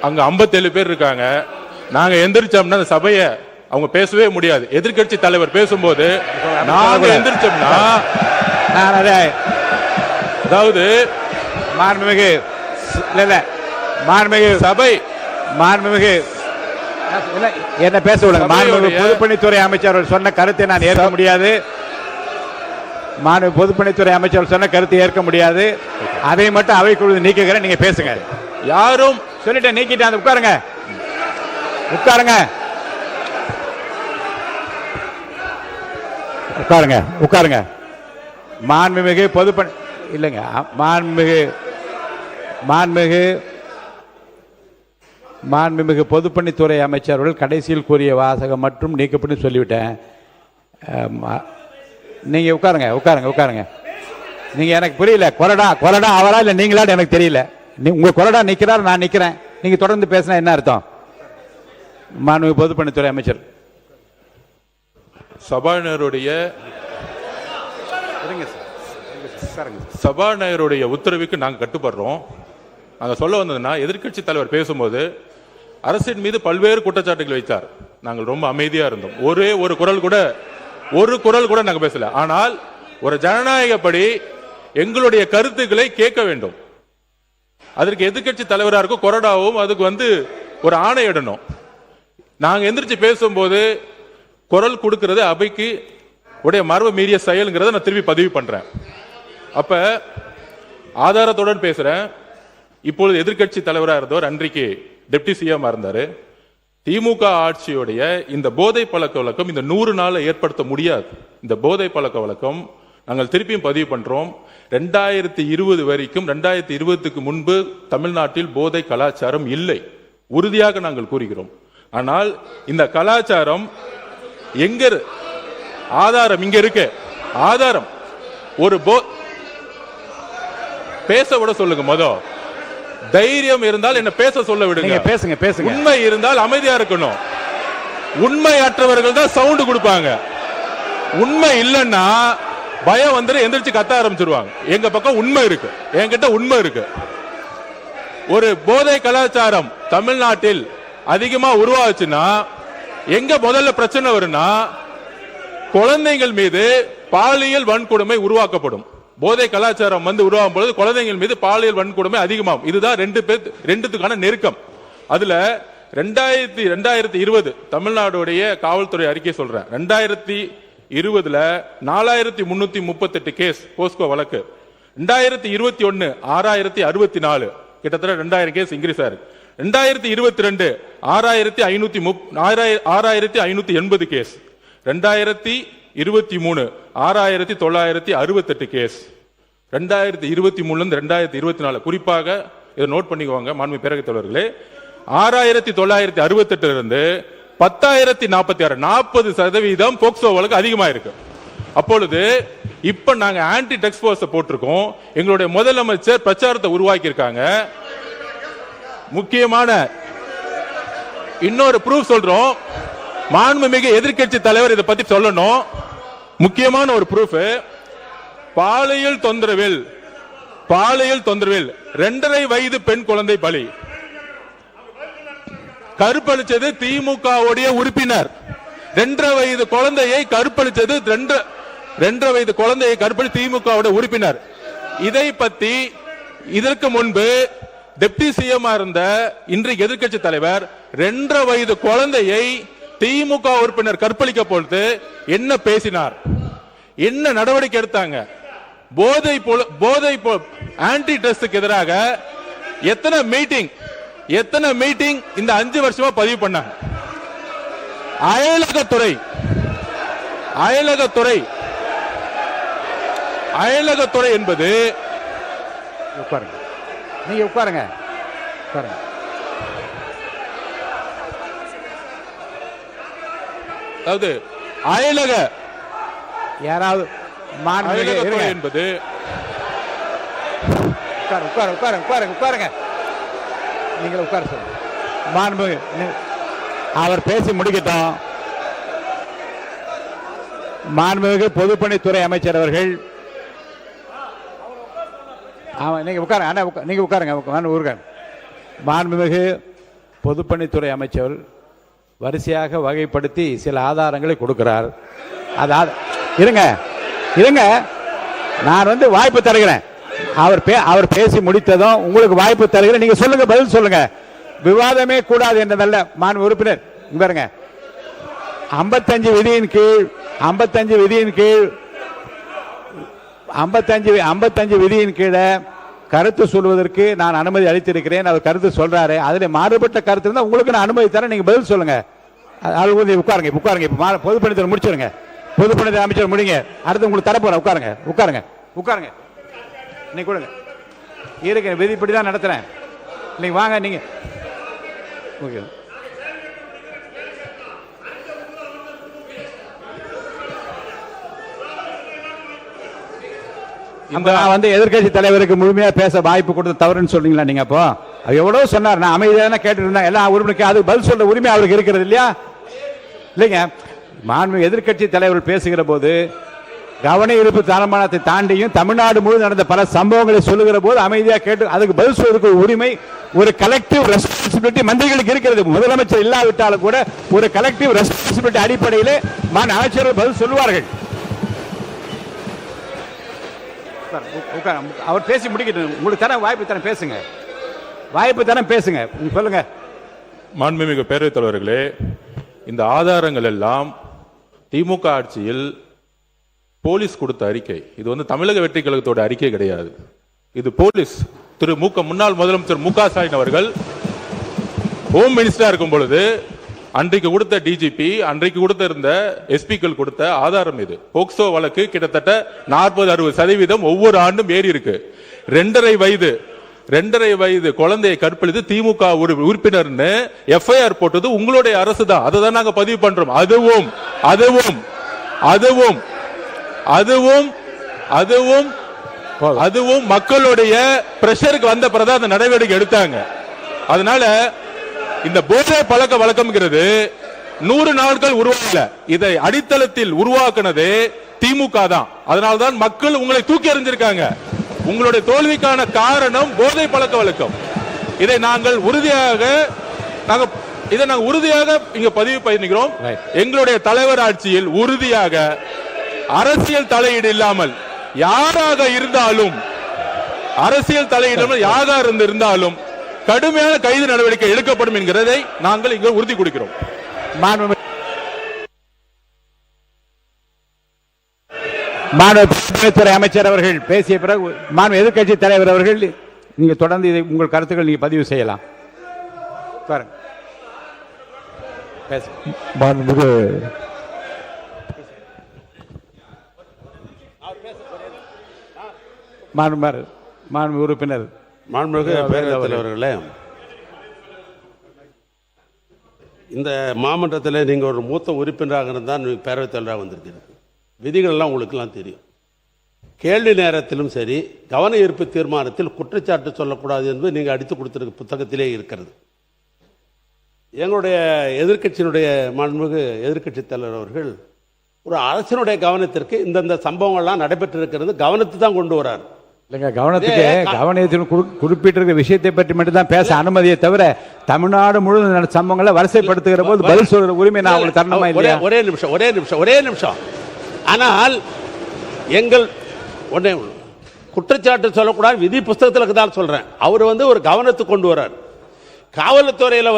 அங்க 57 பேர் இருக்காங்க. நாங்க எந்திரிச்சோம்னா அந்த சபையை அவங்க பேசவே முடியாது. எதிர்க்கட்சி தலைவர் பேசும்போது நாங்க எந்திரிச்சோம்னா அதாவது மாண்புமிகு மாண்புமிகு சபை மாண்புமிகு என்ன பேச விடுங்க. மாண்புமிகு பொதுப்பணித்துறை அமைச்சர் சொன்ன கருத்தை நான் ஏற்க முடியாது. மாண்புமிகு பொதுப்பணித்துறை அமைச்சர் சொன்ன கருத்தை ஏற்க முடியாது. அதை மட்டும் அவைக்குழு நீக்குகிறேன். நீங்க பேசுங்க. யாரும் சொல்லிட்டு நீக்கிட்டு உட்காருங்க உட்காருங்க உட்காருங்க உட்காருங்க. மாண்புமிகு பொதுப்பணி இல்லைங்க. மாண்புமிகு பொதுப்பணித்துறை அமைச்சர்கள் கடைசியில் கூறிய வாசகம் மற்றும் நீக்கப்பட்டு சொல்லிவிட்டேன். நீங்க உட்காருங்க உட்காருங்க உட்காருங்க. நீங்க எனக்கு புரியல. கொறடா அவரா இல்ல நீங்களான்னு எனக்கு தெரியல. உங்க கொறடா நிக்கிறார், நான் நிக்கிறேன். நீங்க தொடர்ந்து பேசினா என்ன அர்த்தம்? மாண்புமிகு பொதுப்பணித்துறை அமைச்சர் சபாநாயகருடைய உத்தரவுக்கு நாங்க கட்டுப்படுறோம். நாங்க சொல்ல வந்ததுன்னா, எதிர்க்கட்சி தலைவர் பேசும்போது அரசின் மீது பல்வேறு குற்றச்சாட்டுகள் வைத்தார். நாங்கள் ரொம்ப அமைதியா இருந்தோம். ஒரு குரல் கூட நாங்க பேசல. ஆனால் ஒரு ஜனநாயகப்படி எங்களுடைய கருத்துக்களை கேட்க வேண்டும். அதற்கு எதிர்க்கட்சி தலைவராக இருக்கும் கொறடாவும் அதுக்கு ஒரு ஆணையிடணும். நாங்க எந்திரிச்சு பேசும்போது குரல் கொடுக்கிறது அவைக்கு உடைய மரபு மீறிய செயல்ங்கிறத நான் திரும்பி பதிவு பண்றேன். அப்ப ஆதாரத்துடன் பேசுறேன். இப்பொழுது எதிர்க்கட்சி தலைவராக இருந்தவர் அன்றைக்கு டெப்டி சிஎம் இருந்தாரு. திமுக ஆட்சியுடைய இந்த போதை பழக்க வழக்கம் இந்த 100 நாளை ஏற்படுத்த முடியாது. இந்த போதை பழக்க வழக்கம் நாங்கள் திருப்பியும் பதிவு பண்றோம். 2020 வரைக்கும் 2020க்கு முன்பு தமிழ்நாட்டில் போதை கலாச்சாரம் இல்லை, உறுதியாக நாங்கள் கூறுகிறோம். ஆனால் இந்த கலாச்சாரம் எங்க ஆதாரம் இங்க இருக்கு. ஆதாரம் ஒரு பேச விட சொல்லுங்க. தைரியம் இருந்தால் என்ன பேச சொல்ல விடுங்க. பேசுங்க பேசுங்க. உண்மை இருந்தால் அமைதியா இருக்கணும். உண்மையற்றவர்கள் தான் சவுண்ட் கொடுப்பாங்க. உண்மை இல்லைன்னா பயம் எந்திரிச்சு கத்த ஆரம்பிச்சிருவாங்க. எங்க பக்கம் உண்மை இருக்கு, என்கிட்ட உண்மை இருக்கு. ஒரு போதை கலாச்சாரம் தமிழ்நாட்டில் அதிகமா உருவாச்சுன்னா எங்க முதல்ல பிரச்சனை வரும்னா, குழந்தைகள் மீது பாலியல் வன்கொடுமை உருவாக்கப்படும். போதை கலாச்சாரம் உருவாகும் பொழுது குழந்தைகள் மீது பாலியல் வன்கொடுமை அதிகமாகும். இதுதான் ரெண்டுத்துக்கான நெருக்கம். அதுல 2020 தமிழ்நாடுடைய காவல்துறை அறிக்கை சொல்றேன். 2020 4338 கேஸ் போஸ்கோ வழக்கு. 2021 6064, கிட்டத்தட்ட 2000 கேஸ் இன்க்ரீஸ் ஆயிருக்கு. 2022 6580 கேஸ். 2023 6968 கேஸ். 2023 2024 குறிப்பாக இதை நோட் பண்ணிக்குவாங்க மாண்புமிகு பேரவைத் தலைவர்களே. 6968 இருந்து 10,046 40% போக்சோ வழக்கு அதிகமா இருக்கு. அப்பொழுது இப்ப நாங்க ஆன்டி ட்ரக்ஸ் போர்ஸ் போட்டிருக்கோம். எங்களுடைய முதலமைச்சர் பிரச்சாரத்தை உருவாக்கி இருக்காங்க. முக்கியமான இன்னொரு ப்ரூஃப் சொல்றோம். மாண்புமிகு எதிர்க்கட்சி தலைவர் இதை பத்தி சொல்லணும். முக்கியமான ஒரு ப்ரூஃப், பாலியல் தொந்தரவில் 2.5 வயது பெண் குழந்தை பலி. கற்பழிச்சது திமுக உறுப்பினர். 2.5 வயது குழந்தையை கற்பழிச்சது 2.5 வயது குழந்தையை கற்பழி திமுக உறுப்பினர். இதை பத்தி இதற்கு முன்பு டெப்டி சிஎம் இருந்த இன்றைக்கு எதிர்க்கட்சி தலைவர் 2.5 வயது குழந்தையை திமுக உறுப்பினர் கற்பழிக்க பொழுது என்ன பேசினார், என்ன நடவடிக்கை எடுத்தாங்க? போதை ஆன்டி ட்ரக்ஸ்க்கு எதிராக எத்தனை மீட்டிங் இந்த 5 வருஷமா பதிவு பண்ணாங்க. அயலகத்துறை என்பது நீங்க உட்காருங்க. அதாவது அயலக யாராவது என்பது உட்காருங்க. நீங்கள் உட்கார சொல்லுங்க. மாண்புமிகு அவர் பேசி முடிக்கட்டும். மாண்புமிகு பொதுப்பணித்துறை அமைச்சர் அவர்கள் நீங்க உட்காருங்க. நீங்க உட்காருங்க. மாண்புமிகு பொதுப்பணித்துறை அமைச்சர் வரிசையாக வகைப்படுத்தி சில ஆதாரங்களை கொடுக்கிறார். அதாவது இருங்க இருங்க, நான் வாய்ப்பு தருகிறேன். அவர் பேசி முடித்ததும் உங்களுக்கு வாய்ப்பு தருகிறேன். நீங்க சொல்லுங்க, பதில் சொல்லுங்க. விவாதமே கூடாது என்றதல்ல. மாண்பு உறுப்பினர் பாருங்க, 55 விதியின் கீழ் 55 விதியின் கீழே கருத்து சொல்வதற்கு நான் அனுமதி அளித்திருக்கிறேன். அவர் கருத்து சொல்றாரு. அதில் மாறுபட்ட கருத்து இருந்தால் உங்களுக்கு நான் அனுமதி தரேன். நீங்க பதில் சொல்லுங்க. உட்காருங்க உட்காருங்க. இப்ப பொதுப்பணித்துறை முடிச்சிருங்க. பொதுப்பணித்துறை அமைச்சர் முடிங்க. அடுத்து உங்களுக்கு தரப்போறேன். உட்காருங்க உட்காருங்க உட்காருங்க. நீங்க கொடுங்க. இருக்க விதிப்படி தான் நடத்துறேன். நீங்க வாங்க. நீங்க ஓகே. நான் எதிர்கட்சி தலைவருக்கு முழுமையா பேச வாய்ப்பு கொடுத்து தவறுன்னு சொல்றீங்களா நீங்க? அப்போ எவ்வளவு சொன்னார். நான் அமைதியான கேட்டு இருந்தேன். எல்லாம் உரிமைக்கு அது பதில் சொல்ற உரிமை அவருக்கு இருக்கிறது இல்லையா? இல்லைங்க. மாண்பு எதிர்கட்சி தலைவர் பேசுகிற போது கவன ஈர்ப்பு தீர்மானத்தை தாண்டியும் தமிழ்நாடு முழுவதும் நடந்த பல சம்பவங்களை சொல்லுகிற போது அமைதியா கேட்டு அதுக்கு பதில் சொல்வதற்கு உரிமை ஒரு கலெக்டிவ் ரெஸ்பான்சிபிலிட்டி மந்திரிகளுக்கு இருக்கிறது. முதலமைச்சர் இல்லாவிட்டாலும் கூட ஒரு கலெக்டிவ் ரெஸ்பான்சிபிலிட்டி அடிப்படையில் அமைச்சர்கள் பதில் சொல்லுவார்கள். அவர் பேசி முடிக்கிட்டு உங்களுக்கு தர வாய்ப்பு தர பேசுங்க. வாய்ப்பு தர பேசுங்க. சொல்லுங்க. மாண்புமிகு பேரவைத் தலைவர்களே, இந்த ஆதாரங்கள் எல்லாம் திமுக ஆட்சியில் போலீஸ் கொடுத்த அறிக்கை. இது தமிழக வெற்றி கழகத்தோட அறிக்கை கிடையாது. இது போலீஸ் முன்னாள் முதலமைச்சர் மு க ஸ்டாலின் அவர்கள் ஹோம் மினிஸ்டரா இருக்கும் பொழுது அன்றைக்கு கொடுத்த டிஜிபி, அன்றைக்கு கொடுத்த இருந்த எஸ்பிக்கள் கொடுத்த ஆதாரம். இது போக்சோ வழக்கு கிட்டத்தட்ட 40-60% ஒவ்வொரு ஆண்டும் ஏறி இருக்கு. 2.5 வயது குழந்தையை கற்பழித்து திமுக உறுப்பினர் எஃப்ஐஆர் போட்டது உங்களுடைய அரசு தான். அதை தான் நாங்க பதிவு பண்றோம். அதுவும் அதுவும் அதுவும் அதுவும் அதுவும் அதுவும் மக்களுடைய பிரஷருக்கு வந்த பிறகு அந்த நடவடிக்கை எடுத்தாங்க. அதனால இந்த போதை பழக்க வழக்கம்ங்கிறது 100 நாட்கள் உருவாக்கல. இதை அடித்தளத்தில் உருவாக்குனது திமுக தான். அதனால்தான் மக்கள் உங்களை தூக்கி எறிஞ்சிருக்காங்க. உங்களுடைய தோல்விக்கான காரணம் போதை பழக்க வழக்கம். இதை நாங்கள் உறுதியாக இங்க பதிவு பண்ணிக்கிறோம். எங்களுடைய தலைவர் ஆட்சியில் உறுதியாக அரசியல் தலையீடு இல்லாமல் யாராக இருந்தாலும் கடுமையான கைது நடவடிக்கை எடுக்கப்படும் என்கிறதை நாங்கள் இங்கு உறுதி கொடுக்கிறோம். மாநிலத்துறை அமைச்சர் அவர்கள் பேசிய பிறகு மாநில எதிர்கட்சி தலைவர் அவர்கள் நீங்க தொடர்ந்து இதை உங்கள் கருத்துக்கள் நீங்க பதிவு செய்யலாம். மாண்பு உறுப்பினர் மாண்புமிகு பேரவைத் தலைவர்களே, இந்த மாமன்றத்தில் நீங்கள் ஒரு மூத்த உறுப்பினராக இருந்தால் பேரவைத் தலைவராக வந்திருக்கிறீங்க. விதிகளெல்லாம் உங்களுக்கெல்லாம் தெரியும். கேள்வி நேரத்திலும் சரி, கவன ஈர்ப்பு தீர்மானத்தில் குற்றச்சாட்டு சொல்லக்கூடாது என்பது நீங்கள் அடித்து கொடுத்திருக்க புத்தகத்திலே இருக்கிறது. எங்களுடைய எதிர்க்கட்சியினுடைய மாண்புமிகு எதிர்க்கட்சி தலைவர் அவர்கள் ஒரு அரசினுடைய கவனத்திற்கு இந்தந்த சம்பவங்கள்லாம் நடைபெற்றிருக்கிறது கவனத்தை தான் கொண்டு வரார். இல்லைங்க, கவனத்தில் குறிப்பிட்டிருக்கிற விஷயத்தை பற்றி மட்டும்தான் பேச அனுமதியை தவிர தமிழ்நாடு முழுவதும் சம்பவங்களை வரிசைப்படுத்துகிற போது பதில் சொல்ற உரிமை நான் உங்களுக்கு தரணுமா இல்லையா? ஒரே நிமிஷம். ஆனால் எங்கள் ஒன்னே குற்றச்சாட்டு சொல்லக்கூடாது, விதி புஸ்தகத்தில் தான் சொல்றேன். அவர் ஒரு கவனத்துக்கு கொண்டு வர்றார். காவல்துறையில்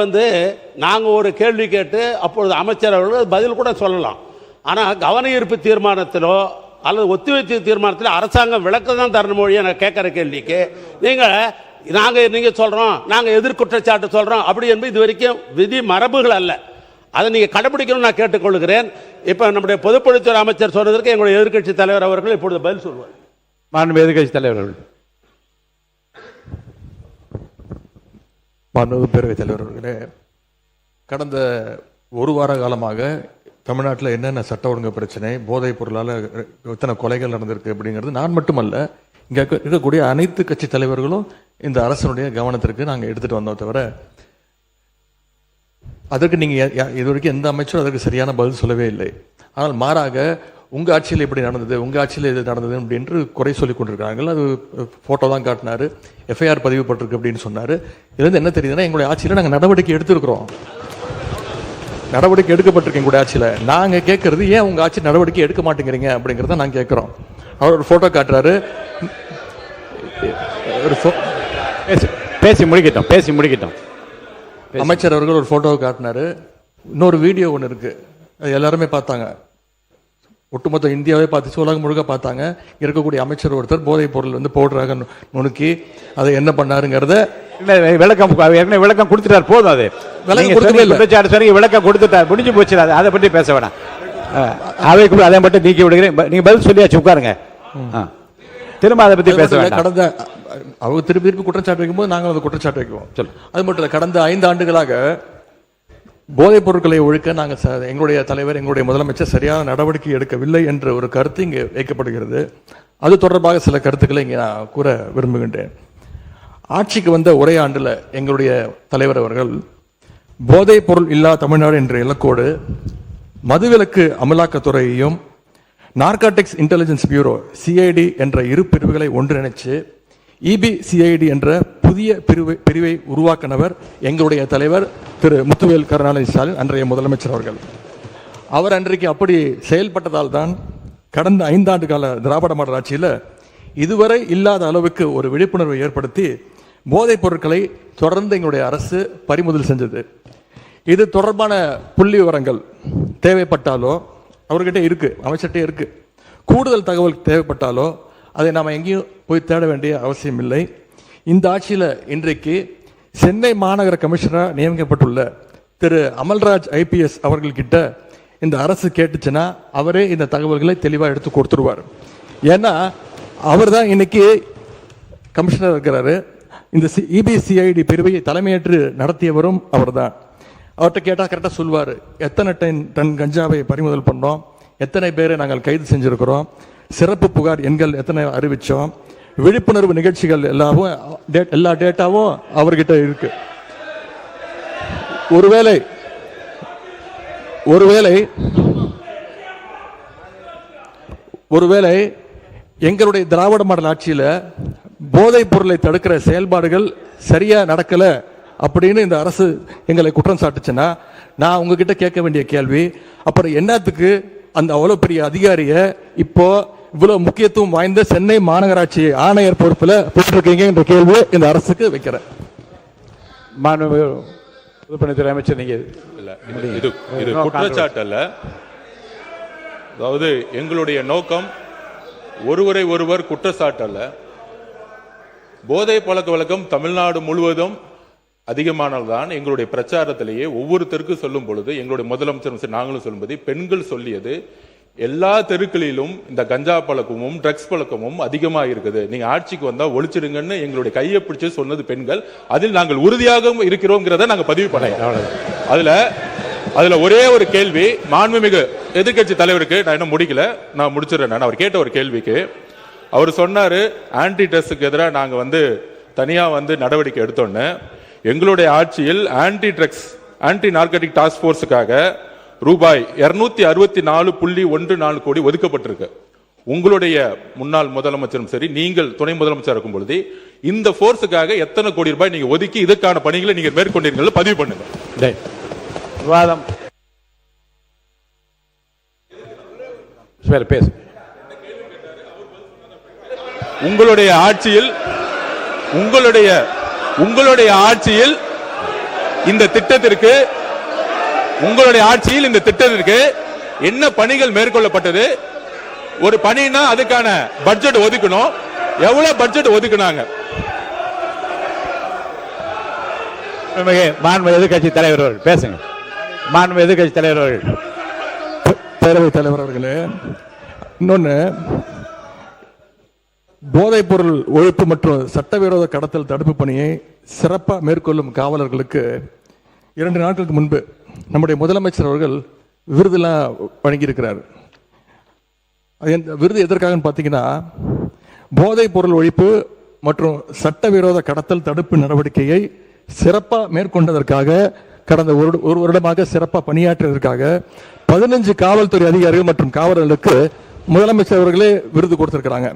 நாங்கள் ஒரு கேள்வி கேட்டு அப்பொழுது அமைச்சர் அவர்கள் பதில் கூட சொல்லலாம். ஆனால் கவன ஈர்ப்பு தீர்மானத்திலோ அல்லது ஒத்திவைப்பு தீர்மானத்தில் அரசாங்கம் விளக்கம் தான் தரணும் மொழியை நான் கேட்குற கேள்விக்கு நீங்கள் சொல்கிறோம், நாங்கள் எதிர்குற்றச்சாட்டு சொல்கிறோம் அப்படி என்பது இது வரைக்கும் விதி மரபுகள் அல்ல. அதை நீங்கள் கடைபிடிக்கணும்னு நான் கேட்டுக்கொள்கிறேன். இப்போ நம்முடைய பொதுப்பணித்துறை அமைச்சர் சொன்னதற்கு எங்களுடைய எதிர்க்கட்சி தலைவர் அவர்கள் இப்பொழுது பதில் சொல்வார். மாண்பு எதிர்க்கட்சி தலைவர் அவர்கள். மாண்பு பேரவைத் தலைவர் அவர்களே, கடந்த ஒரு வார காலமாக தமிழ்நாட்டில் என்னென்ன சட்ட ஒழுங்கு பிரச்சனை, போதைப் பொருளால் எத்தனை கொலைகள் நடந்திருக்கு அப்படிங்கிறது நான் மட்டுமல்ல, இங்கே இருக்கக்கூடிய அனைத்து கட்சி தலைவர்களும் இந்த அரசனுடைய கவனத்திற்கு நாங்கள் எடுத்துகிட்டு வந்தோம். தவிர அதற்கு நீங்கள் இது வரைக்கும் எந்த அமைச்சரும் அதற்கு சரியான பதில் சொல்லவே இல்லை. ஆனால் மாறாக உங்க ஆட்சியில் இப்படி நடந்தது, உங்க ஆட்சியில் இது நடந்தது அப்படின்னு குறை சொல்லி கொண்டிருக்காங்க. அது போட்டோ தான் காட்டினாரு, எஃப்ஐஆர் பதிவு பட்டிருக்கு அப்படின்னு சொன்னாரு. இதுல இருந்து என்ன தெரியுதுன்னா, எங்களுடைய ஆட்சியில் நாங்கள் நடவடிக்கை எடுத்திருக்கிறோம், நடவடிக்கை எடுக்கப்பட்டிருக்கு எங்களுடைய ஆட்சியில். நாங்க கேட்கறது ஏன் உங்க ஆட்சி நடவடிக்கை எடுக்க மாட்டேங்கிறீங்க அப்படிங்கிறத நாங்க கேட்கிறோம். அவர் ஒரு போட்டோ காட்டுறாரு. பேசி முடிக்கட்டும். அமைச்சர் அவர்கள் ஒரு போட்டோவை காட்டினாரு. இன்னொரு வீடியோ ஒன்று இருக்கு, அது எல்லாருமே பார்த்தாங்க, ஒட்டுமொத்த இந்தியாவே பார்த்துச்சு, உலகம் முழுக்க பார்த்தாங்க. இருக்கக்கூடிய அமைச்சர் ஒருத்தர் போதைப் பொருள் வந்து பவுடராக நுணுக்கி அதை என்ன பண்ணாருங்கிறத விளக்கம் கொடுத்துட்டார். போதும், அது விளக்கம் கொடுக்கவே இல்லை. விளக்கம் கொடுத்துட்டார், முடிஞ்சு போச்சு. அதை பற்றி பேச வேணாம். அவைக்குள்ள அதை மட்டும் நீக்கி விடுகிறேன். நீங்க பதில் சொல்லியாச்சு, உட்காருங்க. திரும்ப அதை பற்றி பேச வேண்டாம். கடந்த அவங்க திருப்பி குற்றச்சாட்டு வைக்கும்போது நாங்கள் வந்து குற்றச்சாட்டு வைக்குவோம். அது மட்டும் இல்லை, கடந்த 5 ஆண்டுகளாக போதைப் பொருட்களை ஒழிக்க நாங்கள் எங்களுடைய தலைவர், எங்களுடைய முதலமைச்சர் சரியான நடவடிக்கை எடுக்கவில்லை என்ற ஒரு கருத்து இங்கே வைக்கப்படுகிறது. அது தொடர்பாக சில கருத்துக்களை இங்கே நான் கூற விரும்புகின்றேன். ஆட்சிக்கு வந்த ஒரே ஆண்டில் எங்களுடைய தலைவர் அவர்கள் போதைப் பொருள் இல்லா தமிழ்நாடு என்ற இலக்கோடு மதுவிலக்கு அமலாக்கத்துறையையும் நார்காட்டிக்ஸ் இன்டெலிஜென்ஸ் பியூரோ சிஐடி என்ற இரு பிரிவுகளை ஒன்றிணைச்சு இபிசிஐடி என்ற புதிய பிரிவை உருவாக்கினவர் எங்களுடைய தலைவர் திரு முத்துவேல் கருணாநிதி ஸ்டாலின், அன்றைய முதலமைச்சர் அவர்கள். அவர் அன்றைக்கு அப்படி செயல்பட்டதால் தான் கடந்த 5 ஆண்டு கால திராவிட மாடல் ஆட்சியில் இதுவரை இல்லாத அளவுக்கு ஒரு விழிப்புணர்வை ஏற்படுத்தி போதைப் பொருட்களை தொடர்ந்து எங்களுடைய அரசு பறிமுதல் செஞ்சது. இது தொடர்பான புள்ளி விவரங்கள் தேவைப்பட்டாலோ அவர்கிட்ட இருக்கு, அமைச்சர்கிட்ட இருக்கு. கூடுதல் தகவல் தேவைப்பட்டாலோ அதை நாம் எங்கேயும் போய் தேட வேண்டிய அவசியம் இல்லை. இந்த ஆட்சியில் இன்றைக்கு சென்னை மாநகர கமிஷனராக நியமிக்கப்பட்டுள்ள திரு அமல்ராஜ் ஐபிஎஸ் அவர்கள்கிட்ட இந்த அரசு கேட்டுச்சுன்னா அவரே இந்த தகவல்களை தெளிவாக எடுத்து கொடுத்துருவார். ஏன்னா அவர் தான் இன்னைக்கு கமிஷனர் இருக்கிறாரு. இந்த இபிசிஐடி பிரிவை தலைமையேற்று நடத்தியவரும் அவர் தான். அவர்கிட்ட கேட்டால் கரெக்டாக சொல்வார், எத்தனை டன் கஞ்சாவை பறிமுதல் பண்ணோம், எத்தனை பேரை நாங்கள் கைது செஞ்சுருக்கிறோம், சிறப்பு புகார் எண்கள் எத்தனை அறிவித்தோம், விழிப்புணர்வு நிகழ்ச்சிகள் எல்லா டேட்டாவும் அவர்கிட்ட இருக்கு. ஒருவேளை எங்களுடைய திராவிட மாடல் ஆட்சியில் போதைப் பொருளை தடுக்கிற செயல்பாடுகள் சரியா நடக்கல அப்படின்னு இந்த அரசு எங்களை குற்றம் சாட்டுச்சுன்னா நான் உங்ககிட்ட கேட்க வேண்டிய கேள்வி, அப்புறம் என்னத்துக்கு அந்த அவ்வளவு பெரிய அதிகாரிய இப்போ இவ்வளவு முக்கியத்துவம் வாய்ந்த சென்னை மாநகராட்சி ஆணையர் பொறுப்புல போட்டிருக்கீங்க என்ற கேள்வி இந்த அரசுக்கு வைக்கிறேன். பொதுப்பணித்துறை அமைச்சர், நீங்க இது குற்றச்சாட்டு அல்ல. அதாவது எங்களுடைய நோக்கம் ஒருவரை ஒருவர் குற்றச்சாட்டு அல்ல. போதை பழக்க வழக்கம் தமிழ்நாடு முழுவதும் அதிகமானதுதான். எங்களுடைய பிரச்சாரத்திலேயே ஒவ்வொருத்தருக்கும் சொல்லும் பொழுது எங்களுடைய முதலமைச்சர் நாங்களும் சொல்லும்போது பெண்கள் சொல்லியது எல்லா தெருக்களிலும் இந்த கஞ்சா பழக்கமும் ட்ரக்ஸ் பழக்கமும் அதிகமாக இருக்குது, நீங்க ஆட்சிக்கு வந்தா ஒழிச்சிடுங்கன்னு எங்களுடைய கையை பிடிச்சு சொன்னது பெண்கள். அதில் நாங்கள் உறுதியாக இருக்கிறோங்கிறத நாங்க பதிவு பண்ணோம். அதுல ஒரே ஒரு கேள்வி மாண்புமிகு எதிர்க்கட்சி தலைவருக்கு நான் இன்னும் முடிக்கல, நான் முடிச்சிடறேன். அவர் கேட்ட ஒரு கேள்விக்கு அவர் சொன்னாரு ஆன்டி ட்ரக்ஸுக்கு எதிராக நாங்க வந்து தனியா வந்து நடவடிக்கை எடுத்தோன்னு. எங்களுடைய ஆட்சியில் ஆன்டி ட்ரக்ஸ் ஆன்டி நார்கட்டிக் டாஸ்க் போர்ஸுக்காக ரூபாய் 264.14 கோடி ஒதுக்கப்பட்டிருக்கு. உங்களுடைய முன்னாள் முதலமைச்சரும் சரி, நீங்கள் துணை முதலமைச்சர் இருக்கும் பொழுது இந்த போர்ஸுக்காக எத்தனை கோடி ரூபாய் நீங்க ஒதுக்கி இதற்கான பணிகளை நீங்க மேற்கொண்டீர்கள் பதிவு பண்ணுங்க. விவாதம் பேசு. உங்களுடைய ஆட்சியில் இந்த திட்டத்திற்கு என்ன பணிகள் மேற்கொள்ளப்பட்டது? ஒரு பணினா அதுக்கான பட்ஜெட் ஒதுக்கணும். எவ்வளவு பட்ஜெட் ஒதுக்குனாங்க? மாண்பு எதிர்க்கட்சி தலைவர் பேசுங்க. மாண்பு எதிர்க்கட்சி தலைவர் பேரவைத் தலைவர் அவர்களே, இன்னொன்னு, போதைப் பொருள் ஒழிப்பு மற்றும் சட்டவிரோத கடத்தல் தடுப்பு பணியை சிறப்பாக மேற்கொள்ளும் காவலர்களுக்கு 2 நாட்களுக்கு முன்பு நம்முடைய முதலமைச்சர் அவர்கள் விருதுலாம் வழங்கியிருக்கிறார். விருது எதற்காக பார்த்தீங்கன்னா, போதைப் பொருள் ஒழிப்பு மற்றும் சட்டவிரோத கடத்தல் தடுப்பு நடவடிக்கையை சிறப்பாக மேற்கொண்டதற்காக, கடந்த ஒரு வருடமாக சிறப்பாக பணியாற்றியதற்காக 15 காவல்துறை அதிகாரிகள் மற்றும் காவலர்களுக்கு முதலமைச்சர் அவர்களே விருது கொடுத்திருக்கிறாங்க.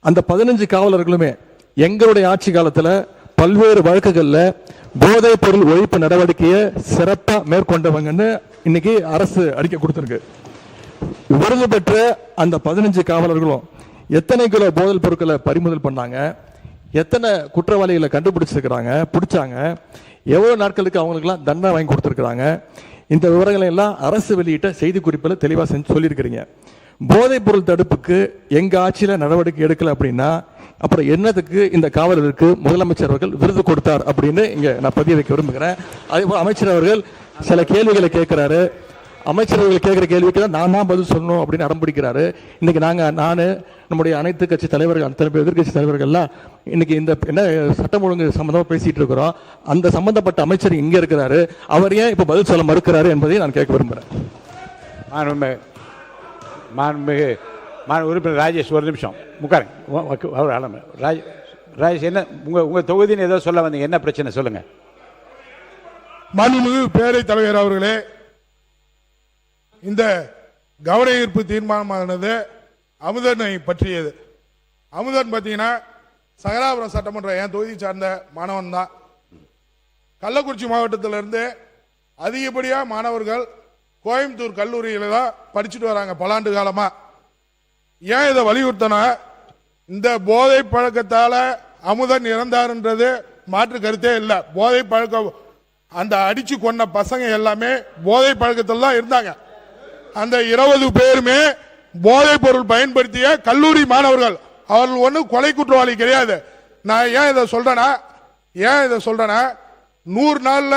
அந்த 15 காவலர்களுமே எங்களுடைய ஆட்சி காலத்துல பல்வேறு வழக்குகள்ல போதைப் பொருள் ஒழிப்பு நடவடிக்கையை சிறப்பா மேற்கொண்டவங்கன்னு இன்னைக்கு அரசு அறிக்கை கொடுத்திருக்கு. விருது பெற்ற அந்த 15 காவலர்களும் எத்தனை கிலோ போதைப் பொருட்களை பறிமுதல் பண்ணாங்க, எத்தனை குற்றவாளிகளை கண்டுபிடிச்சிருக்கிறாங்க, பிடிச்சாங்க, எவ்வளவு நாட்களுக்கு அவங்களுக்குலாம் தண்டனை வாங்கி கொடுத்துருக்காங்க, இந்த விவரங்களை எல்லாம் அரசு வெளியிட்ட செய்தி குறிப்பில் தெளிவாக சொல்லியிருக்கிறீங்க. போதைப் பொருள் தடுப்புக்கு எங்க ஆட்சியில நடவடிக்கை எடுக்கல அப்படின்னா அப்புறம் என்னதுக்கு இந்த காவலருக்கு முதலமைச்சர் அவர்கள் விருது கொடுத்தார் அப்படின்னு இங்க நான் பதிய வைக்க விரும்புகிறேன். அதே போல அமைச்சர் அவர்கள் சில கேள்விகளை கேட்கிறாரு. அமைச்சர்கள் கேட்கிற கேள்விக்கு தான் நான் தான் பதில் சொல்லணும் அப்படின்னு அடம்பிடிக்கிறாரு. இன்னைக்கு நான் நம்முடைய அனைத்து கட்சி தலைவர்கள், அத்தனை பேர் எதிர்கட்சி தலைவர்கள்லாம் இன்னைக்கு இந்த என்ன சட்டம் ஒழுங்கு சம்பந்தமா பேசிட்டு இருக்கிறோம். அந்த சம்பந்தப்பட்ட அமைச்சர் இங்க இருக்கிறாரு, அவர் ஏன் இப்ப பதில் சொல்ல மறுக்கிறாரு என்பதை நான் கேட்க விரும்புகிறேன். மாண்புமிகு உறுப்பினர் ராஜேஷ் ஒரு நிமிஷம் உட்காருங்க. ராஜேஷ் என்ன உங்க தொகுதின்னு ஏதோ சொல்ல வந்தீங்க, என்ன பிரச்சனை சொல்லுங்க. மாண்புமிகு பேரவைத் தலைவர் அவர்களே, இந்த கவன ஈர்ப்பு தீர்மானமானது அமுதனை பற்றியது. அமுதன் பார்த்தீங்கன்னா சகலாபுரம் சட்டமன்ற என் தொகுதி சார்ந்த மாணவன் தான். கள்ளக்குறிச்சி மாவட்டத்திலிருந்து அதிகப்படியாக மாணவர்கள் கோயம்புத்தூர் கல்லூரியில தான் படிச்சுட்டு வராங்க பல ஆண்டு காலமா. ஏன் இதை வலியுறுத்தனா, இந்த போதை பழக்கத்தால அமுதன் இறந்தாருன்றது மாற்று கருத்தே இல்லை. போதை பழக்கம் அந்த அடிச்சு கொண்ட பசங்க எல்லாமே போதை பழக்கத்தில் தான் இருந்தாங்க. அந்த 20 பேருமே போதைப் பொருள் பயன்படுத்திய கல்லூரி மாணவர்கள். அவர்கள் ஒன்றும் கொலை குற்றவாளி கிடையாது. நான் ஏன் இதை சொல்றேன்னா 100 நாள்ல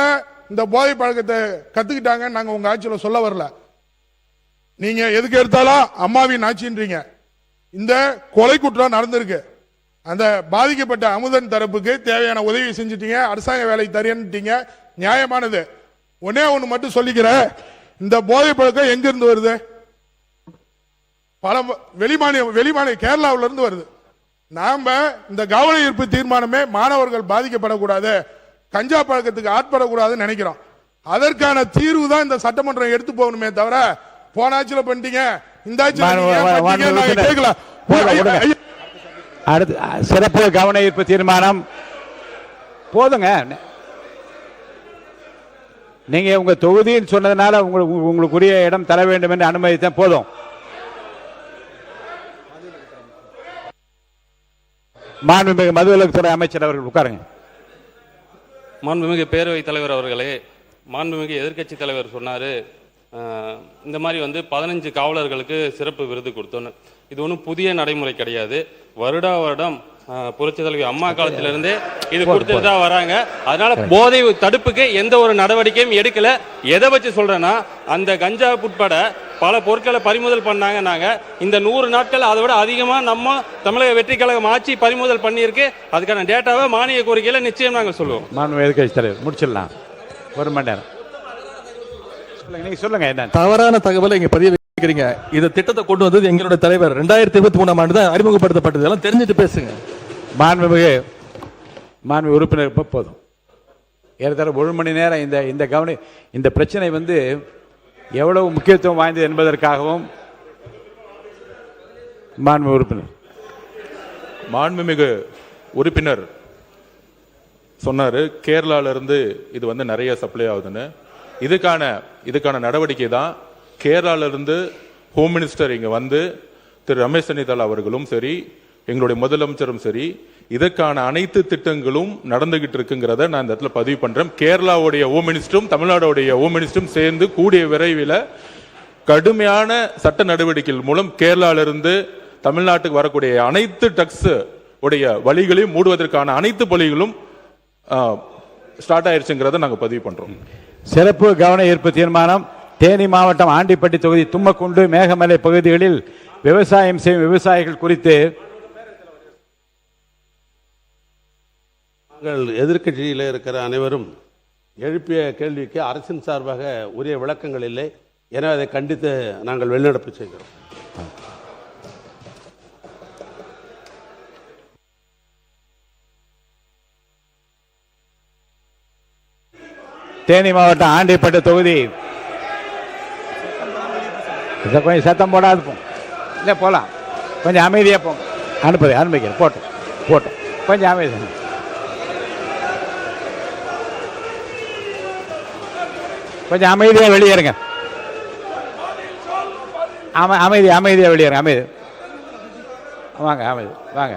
இந்த போதை பழக்கத்தை கத்துக்கிட்டாங்க. நாங்க உங்க ஆட்சியில சொல்ல வரல. நீங்க எதுக்கு எடுத்தாலும் அம்மாவின் ஆட்சின்றீங்க. இந்த கொலை குற்றம் நடந்திருக்கு. அந்த பாதிக்கப்பட்ட அமுதன் தரப்புக்கு தேவையான உதவி செஞ்சுட்டீங்க, அரசாங்க வேலை தரேன்ட்டீங்க, நியாயமானது. ஒன்னே ஒண்ணு மட்டும் சொல்லிக்கிறேன், இந்த போதை பழக்கம் எங்க இருந்து வருது? பல வெளிமாநில கேரளாவில இருந்து வருது. நாம இந்த கவன ஈர்ப்பு தீர்மானமே மாணவர்கள் பாதிக்கப்படக்கூடாது, கஞ்சா பழக்கத்துக்கு ஆட்படக்கூடாதுன்னு நினைக்கிறோம். அதற்கான தீர்வு தான் இந்த சட்டமன்றம் எடுத்து போகணுமே தவிர போன ஆட்சியில பண்ணிட்டீங்க இந்த ஆட்சியில அடுத்து சிறப்பு கவன ஈர்ப்பு தீர்மானம் போதுங்க. நீங்க உங்க தொகுதின்னு சொன்னதுனால உங்களுக்குரிய இடம் தர வேண்டும் என்று அனுமதித்தான் போதும். மாண்புமிகு மதுவிலக்குத்துறை அமைச்சர் அவர்கள் உட்காருங்க. மாண்புமிகு பேரவைத் தலைவர் அவர்களே, மாண்புமிகு எதிர்க்கட்சி தலைவர் சொன்னார் இந்த மாதிரி 15 காவலர்களுக்கு சிறப்பு விருது கொடுத்தோன்னு. இது ஒன்றும் புதிய நடைமுறை கிடையாது. வருடம் புரட்சி தலைவி அம்மா காலத்திலிருந்தே இது கொடுத்துட்டு தான் வராங்க. அதனால போதை தடுப்புக்கு எந்த ஒரு நடவடிக்கையும் எடுக்கல. எதை வச்சு சொல்றேன்னா, அந்த கஞ்சா உட்பட பல பொருட்களை பறிமுதல் பண்ணாங்க. நாங்க இந்த 100 நாட்கள் அதை விட அதிகமா நம்ம தமிழக வெற்றி கழகம் ஆட்சி பறிமுதல் பண்ணியிருக்கு. அதுக்கான டேட்டாவை மானிய கோரிக்கையில நிச்சயம் நாங்கள் சொல்லுவோம். மாண்புமிகு எதிர்க்கட்சி தலைவர் முடிச்சிடலாம், 1 மணி நேரம். நீங்க சொல்லுங்க. என்ன தவறான தகவலை இங்க பதிவு வைக்கிறீங்க? இந்த திட்டத்தை கொண்டு வந்தது எங்களுடைய தலைவர் 2023ஆம் ஆண்டு தான் அறிமுகப்படுத்தப்பட்டது. எல்லாம் தெரிஞ்சுட்டு பேசுங்க. மாண்புமிகு உறுப்பினர் போதும். ஏறத்தாழ 1 மணி நேரம் இந்த பிரச்சனை எவ்வளவு முக்கியத்துவம் வாய்ந்தது என்பதற்காகவும் மாண்புமிகு உறுப்பினர் சொன்னாரு கேரளால இருந்து இது நிறைய சப்ளை ஆகுதுன்னு. இதுக்கான நடவடிக்கை தான் கேரளால இருந்து ஹோம் மினிஸ்டர் இங்க திரு ரமேஷ் சென்னிதால் அவர்களும் சரி, எங்களுடைய முதலமைச்சரும் சரி, இதற்கான அனைத்து திட்டங்களும் நடந்துகிட்டு இருக்குங்கிறத நான் இந்த இடத்துல பதிவு பண்றேன். கேரளாவுடைய ஹோம் மினிஸ்டரும் தமிழ்நாடுடைய ஹோம் மினிஸ்டரும் சேர்ந்து கூடிய விரைவில் கடுமையான சட்ட நடவடிக்கைகள் மூலம் கேரளால இருந்து தமிழ்நாட்டுக்கு வரக்கூடிய அனைத்து டக்ஸ் உடைய வழிகளையும் மூடுவதற்கான அனைத்து பணிகளும் ஸ்டார்ட் ஆயிருச்சுங்கிறத நாங்க பதிவு பண்றோம். சிறப்பு கவன ஈர்ப்பு தீர்மானம். தேனி மாவட்டம் ஆண்டிப்பட்டி தொகுதி தும்மக்குண்டு மேகமலை பகுதிகளில் விவசாயம் செய்யும் விவசாயிகள் குறித்து எதிர்க்கட்சியில் இருக்கிற அனைவரும் எழுப்பிய கேள்விக்கு அரசின் சார்பாக உரிய விளக்கங்கள் இல்லை. எனவே அதை கண்டித்து நாங்கள் வெளிநடப்பு செய்கிறோம். தேனி மாவட்டம் ஆண்டிப்பட்டு தொகுதி இதை கொஞ்சம் சத்தம் போடாது போங்க. இல்லை போகலாம், கொஞ்சம் அமைதியாக போங்க. அனுமதிக்கிறேன், போட்டோம் போட்டோம், கொஞ்சம் அமைதி. கொஞ்சம் அமைதியாக வெளியேறுங்க. அமைதியாக வெளியேறுங்க. வாங்க அமைதி வாங்க.